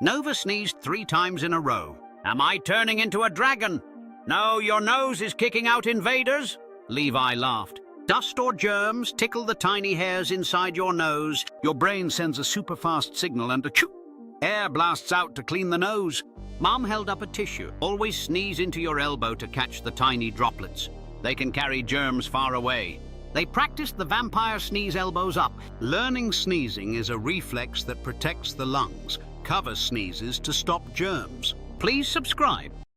Nova sneezed 3 times in a row. Am I turning into a dragon? No, your nose is kicking out invaders. Levi laughed. Dust or germs tickle the tiny hairs inside your nose. Your brain sends a super-fast signal and air blasts out to clean the nose. Mom held up a tissue. Always sneeze into your elbow to catch the tiny droplets. They can carry germs far away. They practiced the vampire sneeze elbows up. Learning sneezing is a reflex that protects the lungs. Cover sneezes to stop germs. Please subscribe.